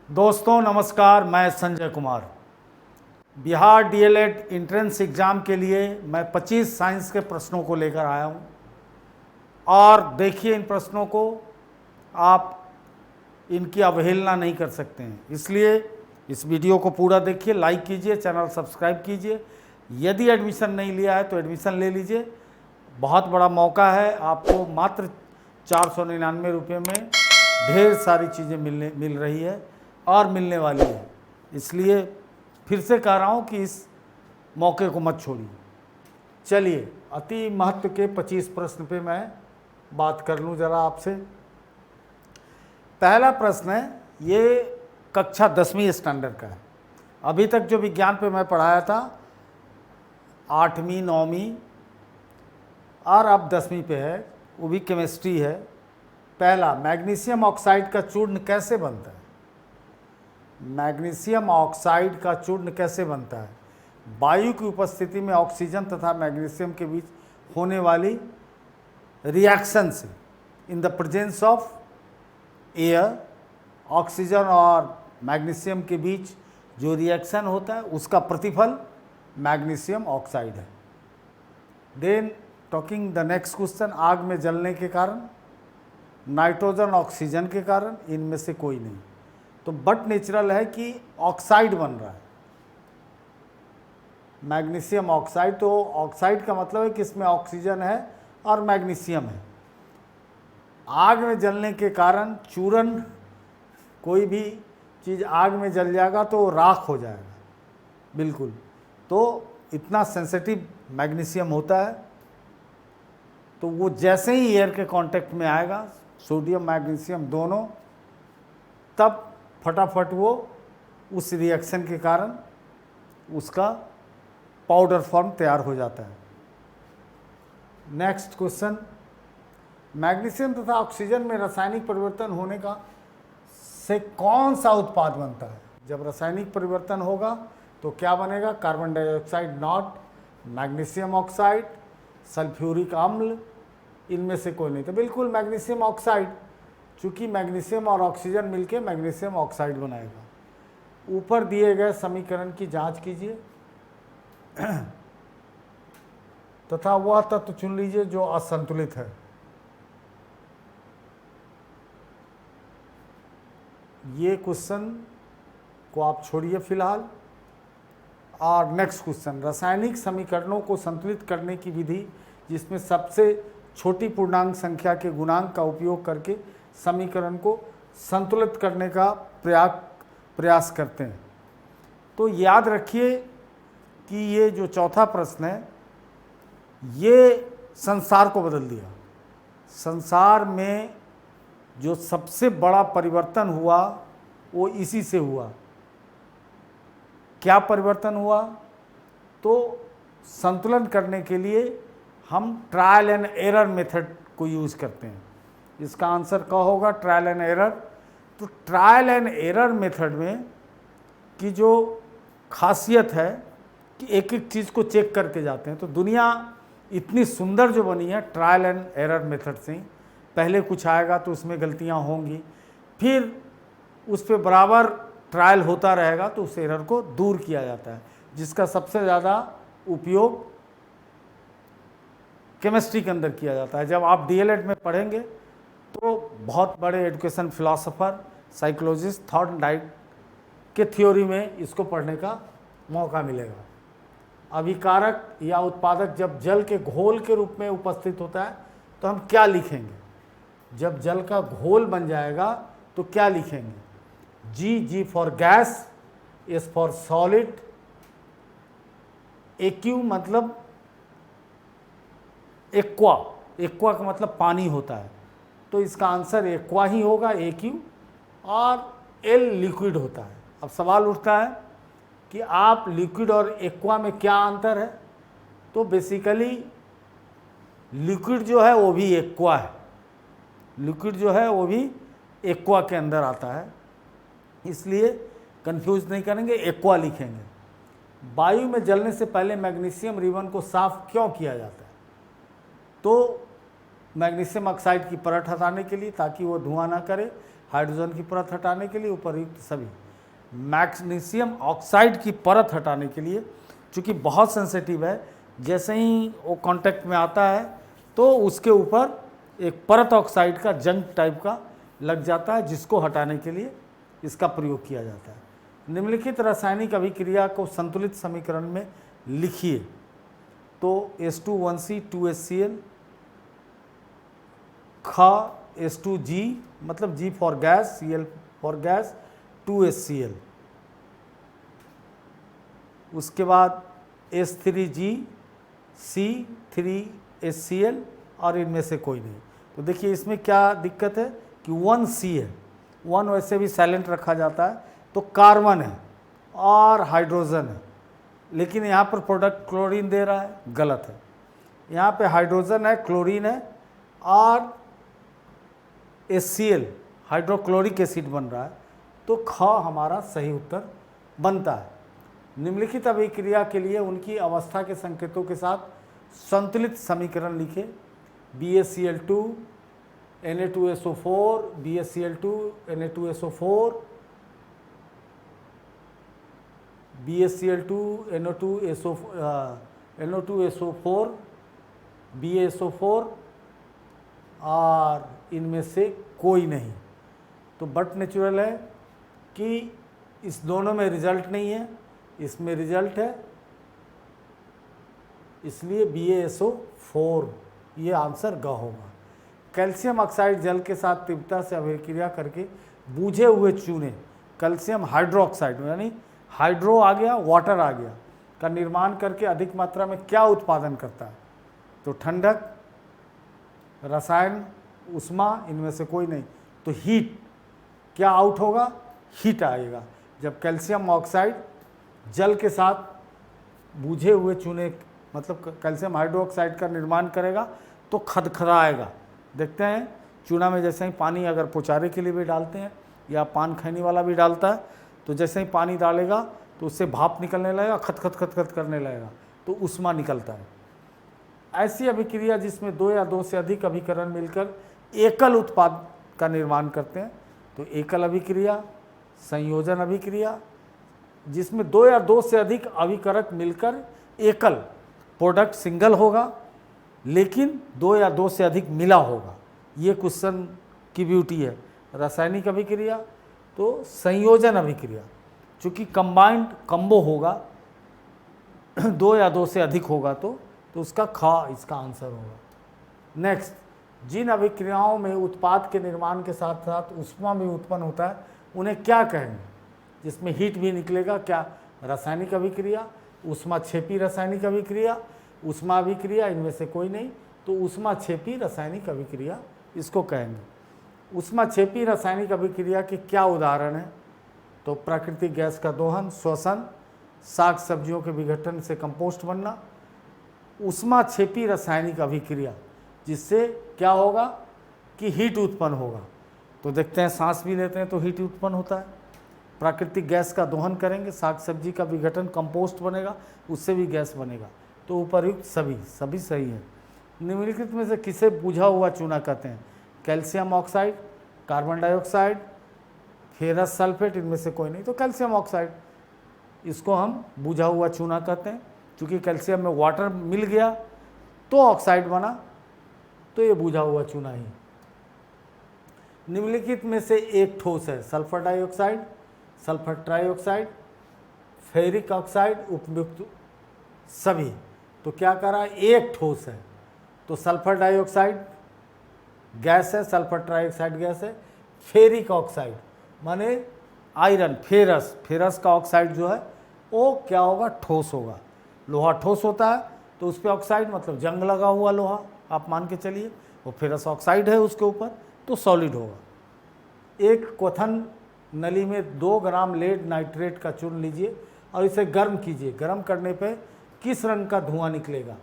दोस्तों नमस्कार, मैं Sanjay Kumar. Bihar DElEd entrance exam के लिए मैं 25 साइंस के प्रश्नों को लेकर आया हूं और देखिए इन प्रश्नों को आप इनकी अवहेलना नहीं कर सकते हैं, इसलिए इस वीडियो को पूरा देखिए, लाइक कीजिए, चैनल सब्सक्राइब कीजिए। यदि एडमिशन नहीं लिया है तो एडमिशन ले लीजिए, बहुत बड़ा मौका है। आपको मात्र 499 रुपये में ढेर सारी चीज़ें मिल रही है और मिलने वाली है, इसलिए फिर से कह रहा हूँ कि इस मौके को मत छोड़िए। चलिए अति महत्व के 25 प्रश्न पे मैं बात कर लूँ ज़रा आपसे। पहला प्रश्न है, ये कक्षा 10वीं स्टैंडर्ड का है। अभी तक जो विज्ञान पे मैं पढ़ाया था 8वीं 9वीं और अब 10वीं पे है, वो भी केमिस्ट्री है। पहला, मैग्नीशियम ऑक्साइड का चूर्ण कैसे बनता है? मैग्नीशियम ऑक्साइड का चूर्ण कैसे बनता है? वायु की उपस्थिति में ऑक्सीजन तथा मैग्नीशियम के बीच होने वाली रिएक्शन से। In the presence of air, oxygen और मैग्नीशियम के बीच जो रिएक्शन होता है उसका प्रतिफल मैग्नीशियम ऑक्साइड है। Then talking the next question, आग में जलने के कारण, नाइट्रोजन ऑक्सीजन के कारण, इनमें से कोई नहीं। तो बट नेचुरल है कि ऑक्साइड बन रहा है, मैग्नीशियम ऑक्साइड। तो ऑक्साइड का मतलब है कि इसमें ऑक्सीजन है और मैग्नीशियम है। आग में जलने के कारण चूर्ण, कोई भी चीज़ आग में जल जाएगा तो राख हो जाएगा, बिल्कुल। तो इतना सेंसिटिव मैग्नीशियम होता है, तो वो जैसे ही एयर के कांटेक्ट में आएगा, सोडियम मैग्नीशियम दोनों, तब फटाफट वो उस रिएक्शन के कारण उसका पाउडर फॉर्म तैयार हो जाता है। नेक्स्ट क्वेश्चन, मैग्नीशियम तथा ऑक्सीजन में रासायनिक परिवर्तन होने का से कौन सा उत्पाद बनता है? जब रासायनिक परिवर्तन होगा तो क्या बनेगा? Carbon dioxide not, magnesium oxide, sulphuric अम्ल, इनमें से कोई नहीं। तो बिल्कुल मैग्नीशियम ऑक्साइड, चूँकि मैग्नीशियम और ऑक्सीजन मिलके मैग्नीशियम ऑक्साइड बनाएगा। ऊपर दिए गए समीकरण की जांच कीजिए तथा वह तत्व चुन लीजिए जो असंतुलित है। ये क्वेश्चन को आप छोड़िए फिलहाल। और नेक्स्ट क्वेश्चन, रासायनिक समीकरणों को संतुलित करने की विधि जिसमें सबसे छोटी पूर्णांक संख्या के गुणांक का उपयोग करके समीकरण को संतुलित करने का प्रयास करते हैं। तो याद रखिए कि ये जो चौथा प्रश्न है, ये संसार को बदल दिया। संसार में जो सबसे बड़ा परिवर्तन हुआ वो इसी से हुआ। क्या परिवर्तन हुआ? तो संतुलन करने के लिए हम ट्रायल एंड एरर मेथड को यूज़ करते हैं। इसका आंसर क्या होगा? Trial and error. तो ट्रायल एंड एरर मेथड में की जो खासियत है कि एक एक चीज़ को चेक करके जाते हैं। तो दुनिया इतनी सुंदर जो बनी है ट्रायल एंड एरर मेथड से ही। पहले कुछ आएगा तो उसमें गलतियां होंगी, फिर उस पर बराबर ट्रायल होता रहेगा तो उस एरर को दूर किया जाता है, जिसका सबसे ज़्यादा उपयोग केमिस्ट्री के अंदर किया जाता है। जब आप डीएलएड में पढ़ेंगे तो बहुत बड़े education philosopher, psychologist, thought and diet के थ्योरी में इसको पढ़ने का मौका मिलेगा। अभिकारक या उत्पादक जब जल के घोल के रूप में उपस्थित होता है तो हम क्या लिखेंगे? जब जल का घोल बन जाएगा तो क्या लिखेंगे? G for gas, S for solid, AQ मतलब एक्वा, एक्वा का मतलब पानी होता है, तो इसका आंसर एक्वा ही होगा, एक्यू। और एल लिक्विड होता है। अब सवाल उठता है कि आप लिक्विड और एक्वा में क्या अंतर है? तो बेसिकली लिक्विड जो है वो भी एक्वा है, लिक्विड जो है वो भी एक्वा के अंदर आता है, इसलिए कंफ्यूज नहीं करेंगे, एक्वा लिखेंगे। वायु में जलने से पहले मैग्नीशियम रिबन को साफ क्यों किया जाता है? तो मैग्नीशियम ऑक्साइड की परत हटाने के लिए, ताकि वो धुआं ना करे। हाइड्रोजन की परत हटाने के लिए उपर्युक्त सभी। मैग्नीशियम ऑक्साइड की परत हटाने के लिए, चूँकि बहुत सेंसिटिव है, जैसे ही वो कांटेक्ट में आता है तो उसके ऊपर एक परत ऑक्साइड का जंग टाइप का लग जाता है, जिसको हटाने के लिए इसका प्रयोग किया जाता है। निम्नलिखित रासायनिक अभिक्रिया को संतुलित समीकरण में लिखिए। तो H2 2HCl, H2G मतलब G for gas, Cl for gas, 2HCl। उसके बाद H3G, C3HCl और इनमें से कोई नहीं। तो देखिए इसमें क्या दिक्कत है कि 1C है, 1 वैसे भी साइलेंट रखा जाता है, तो कार्बन है और हाइड्रोजन है, लेकिन यहाँ पर प्रोडक्ट क्लोरीन दे रहा है, गलत है। यहाँ पे हाइड्रोजन है, क्लोरीन है और HCl हाइड्रोक्लोरिक एसिड बन रहा है, तो ख हमारा सही उत्तर बनता है। निम्नलिखित अभिक्रिया के लिए उनकी अवस्था के संकेतों के साथ संतुलित समीकरण लिखे। BaCl2 Na2SO4, BaCl2 Na2SO4, BaCl2 NO2SO4, BaSO4 और इनमें से कोई नहीं। तो बट नेचुरल है कि इस दोनों में रिजल्ट नहीं है, इसमें रिजल्ट है, इसलिए BaSO4 ये आंसर ग होगा। कैल्शियम ऑक्साइड जल के साथ तीव्रता से अभिक्रिया करके बूझे हुए चूने, कैल्शियम हाइड्रोक्साइड यानी हाइड्रो आ गया, वाटर आ गया, का निर्माण करके अधिक मात्रा में क्या उत्पादन करता है? तो ठंडक, रसायन, उष्मा, इनमें से कोई नहीं। तो हीट, क्या आउट होगा? हीट आएगा। जब कैल्शियम ऑक्साइड जल के साथ बूझे हुए चूने मतलब कैल्शियम हाइड्रोक्साइड का निर्माण करेगा तो खदखदाएगा। देखते हैं चूना में जैसे ही पानी अगर पुचारे के लिए भी डालते हैं या पान खैनी वाला भी डालता है, तो जैसे ही पानी डालेगा तो उससे भाप निकलने लगेगा, खत खत खत खत करने लगेगा, तो उष्मा निकलता है। ऐसी अभिक्रिया जिसमें 2 या 2 से अधिक अभिकरण मिलकर एकल उत्पाद का निर्माण करते हैं, तो एकल अभिक्रिया। संयोजन अभिक्रिया जिसमें 2 या 2 से अधिक अभिकारक मिलकर एकल प्रोडक्ट सिंगल होगा, लेकिन 2 या 2 से अधिक मिला होगा। ये क्वेश्चन की ब्यूटी है। रासायनिक अभिक्रिया तो संयोजन अभिक्रिया, चूँकि कंबाइंड कम्बो होगा 2 या 2 से अधिक होगा तो उसका ख इसका आंसर होगा। नेक्स्ट, जिन अभिक्रियाओं में उत्पाद के निर्माण के साथ साथ उष्मा भी उत्पन्न होता है उन्हें क्या कहेंगे? जिसमें हीट भी निकलेगा, क्या? रासायनिक अभिक्रिया, ऊष्माक्षेपी रासायनिक अभिक्रिया, उष्मा अभिक्रिया, इनमें से कोई नहीं। तो ऊष्माक्षेपी रासायनिक अभिक्रिया इसको कहेंगे। ऊष्माक्षेपी रासायनिक अभिक्रिया के क्या उदाहरण हैं? तो प्राकृतिक गैस का दोहन, श्वसन, साग सब्जियों के विघटन से कंपोस्ट बनना। ऊष्माक्षेपी रासायनिक अभिक्रिया जिससे क्या होगा कि हीट उत्पन्न होगा। तो देखते हैं सांस भी लेते हैं तो हीट उत्पन्न होता है। प्राकृतिक गैस का दोहन करेंगे, साग सब्जी का विघटन, कंपोस्ट बनेगा, उससे भी गैस बनेगा। तो उपर्युक्त सभी सही है। निम्नलिखित में से किसे बुझा हुआ चूना कहते हैं? Calcium oxide, carbon dioxide, ferrous sulphate, इनमें से कोई नहीं। तो कैल्शियम ऑक्साइड, इसको हम बुझा हुआ चूना कहते हैं। क्योंकि कैल्शियम में वाटर मिल गया तो ऑक्साइड बना, तो ये बुझा हुआ चूना ही। निम्नलिखित में से एक ठोस है? Sulphur dioxide, sulphur trioxide, ferric oxide, उपयुक्त सभी। तो क्या करा? एक ठोस है। तो सल्फर डाइऑक्साइड गैस है, सल्फर ट्राइऑक्साइड गैस है। फेरिक ऑक्साइड माने आयरन, फेरस का ऑक्साइड जो है वो क्या होगा? ठोस होगा। लोहा ठोस होता है तो उस पर ऑक्साइड मतलब जंग लगा हुआ लोहा, आप मान के चलिए, वो फेरस ऑक्साइड है उसके ऊपर, तो सॉलिड होगा। एक क्वथन नली में 2 ग्राम लेड नाइट्रेट का चूर्ण लीजिए और इसे गर्म कीजिए। गर्म करने पे किस रंग का धुआं निकलेगा?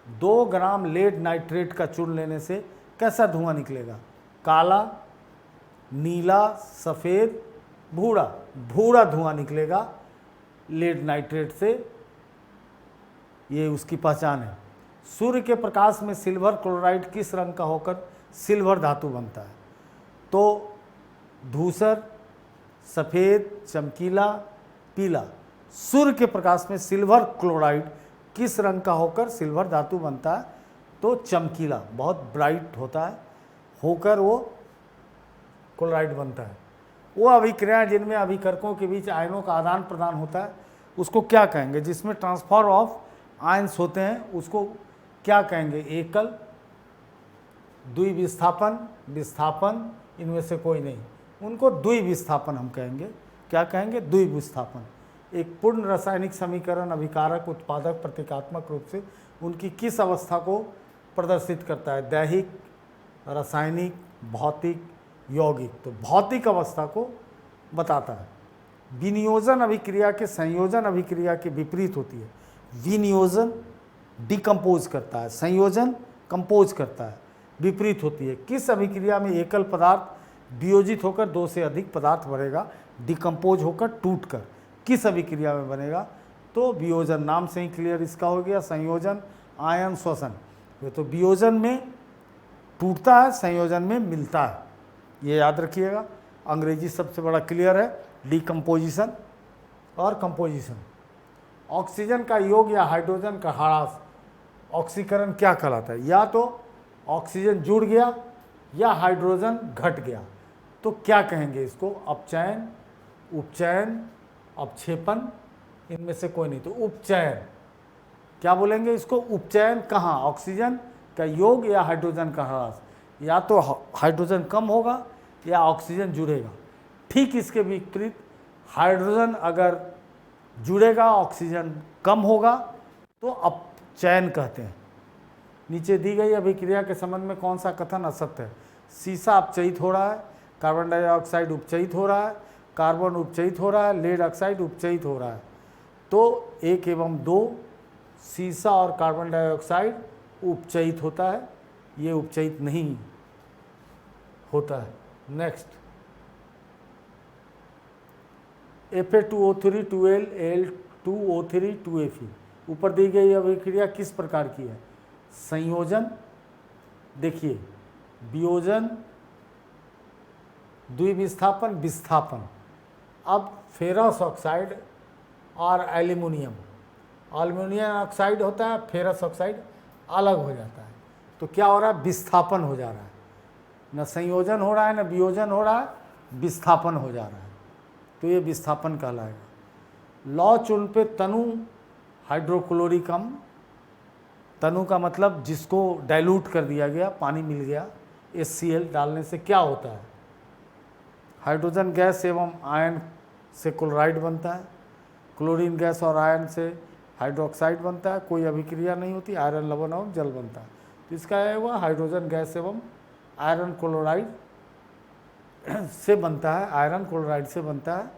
2 ग्राम लेड नाइट्रेट का चूर्ण लेने से कैसा धुआं निकलेगा? काला, नीला, सफ़ेद, भूरा। भूरा धुआं निकलेगा लेड नाइट्रेट से, ये उसकी पहचान है। सूर्य के प्रकाश में सिल्वर क्लोराइड किस रंग का होकर सिल्वर धातु बनता है? तो धूसर, सफ़ेद, चमकीला, पीला। सूर्य के प्रकाश में सिल्वर क्लोराइड किस रंग का होकर सिल्वर धातु बनता है? तो चमकीला, बहुत ब्राइट होता है होकर वो क्लोराइड बनता है। वो अभिक्रियाएं जिनमें अभिकर्कों के बीच आयनों का आदान प्रदान होता है उसको क्या कहेंगे? जिसमें ट्रांसफर ऑफ आयन्स होते हैं उसको क्या कहेंगे? एकल, द्विविस्थापन, विस्थापन, इनमें से कोई नहीं, उनको द्विविस्थापन हम कहेंगे। क्या कहेंगे? द्विविस्थापन। एक पूर्ण रासायनिक समीकरण अभिकारक, उत्पादक, प्रतीकात्मक रूप से उनकी किस अवस्था को प्रदर्शित करता है? दैहिक, रासायनिक, भौतिक, यौगिक। तो भौतिक अवस्था को बताता है। विनियोजन अभिक्रिया के संयोजन अभिक्रिया के विपरीत होती है। विनियोजन डिकम्पोज करता है, संयोजन कंपोज करता है, विपरीत होती है। किस अभिक्रिया में एकल पदार्थ वियोजित होकर दो से अधिक पदार्थ बनेगा? डिकम्पोज होकर, टूटकर। किस अभिक्रिया में बनेगा? तो वियोजन, नाम से ही क्लियर इसका हो गया। संयोजन, आयन श्वसन। ये तो वियोजन में टूटता है, संयोजन में मिलता है, ये याद रखिएगा। अंग्रेजी सबसे बड़ा क्लियर है, डिकम्पोजिशन और कंपोजिशन। ऑक्सीजन का योग या हाइड्रोजन का ह्रास, ऑक्सीकरण क्या कहलाता है? या तो ऑक्सीजन जुड़ गया या हाइड्रोजन घट गया, तो क्या कहेंगे इसको? अपचयन, उपचयन, अपक्षेपण, इनमें से कोई नहीं। तो उपचयन, क्या बोलेंगे इसको? उपचयन। कहाँ? ऑक्सीजन का योग या हाइड्रोजन का ह्रास। या तो हाइड्रोजन कम होगा या ऑक्सीजन जुड़ेगा। ठीक इसके विपरीत, हाइड्रोजन अगर जुड़ेगा, ऑक्सीजन कम होगा, तो अपचयन कहते हैं। नीचे दी गई अभिक्रिया के संबंध में कौन सा कथन असत्य है? शीशा अपचयित हो रहा है, कार्बन डाइऑक्साइड उपचयित हो रहा है, कार्बन उपचयित हो रहा है, लेड ऑक्साइड उपचयित हो रहा है। तो 1 एवं 2, शीशा और कार्बन डाइऑक्साइड उपचयित होता है, ये उपचयित नहीं होता है। Next, Fa2O3 2L2O3 2Fe। ऊपर दी गई अभिक्रिया किस प्रकार की है? संयोजन, देखिए, वियोजन, द्विविस्थापन, विस्थापन। अब फेरस ऑक्साइड और एल्यूमिनियम ऑक्साइड होता है, फेरस ऑक्साइड अलग हो जाता है, तो क्या हो रहा है? विस्थापन हो जा रहा है। न संयोजन हो रहा है, न वियोजन हो रहा है, विस्थापन हो जा रहा है, तो ये विस्थापन कहलाएगा। लौ चूर्ण पे तनु हाइड्रोक्लोरिक अम्ल, तनु का मतलब जिसको डाइल्यूट कर दिया गया, पानी मिल गया, HCl डालने से क्या होता है? हाइड्रोजन गैस एवं आयन से क्लोराइड बनता है, क्लोरीन गैस और आयन से हाइड्रोक्साइड बनता है, कोई अभिक्रिया नहीं होती, आयरन लवण और जल बनता है। तो इसका यह हुआ, हाइड्रोजन गैस एवं आयरन क्लोराइड से बनता है, आयरन क्लोराइड से बनता है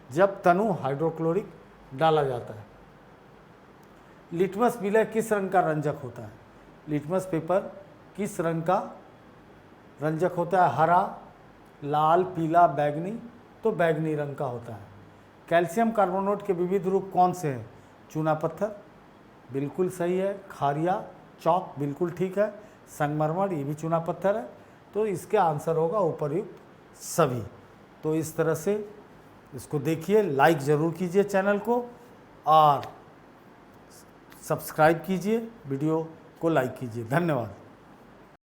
जब तनु हाइड्रोक्लोरिक डाला जाता है। लिटमस विलय किस रंग का रंजक होता है? लिटमस पेपर किस रंग का रंजक होता है? हरा, लाल, पीला, बैगनी। तो बैगनी रंग का होता है। कैल्शियम कार्बोनेट के विविध रूप कौन से हैं? चूना पत्थर, बिल्कुल सही है। खारिया, चौक, बिल्कुल ठीक है। संगमरमर, ये भी चूना पत्थर है। तो इसके आंसर होगा उपर्युक्त सभी। तो इस तरह से इसको देखिए, लाइक ज़रूर कीजिए चैनल को और सब्सक्राइब कीजिए, वीडियो को लाइक कीजिए। धन्यवाद।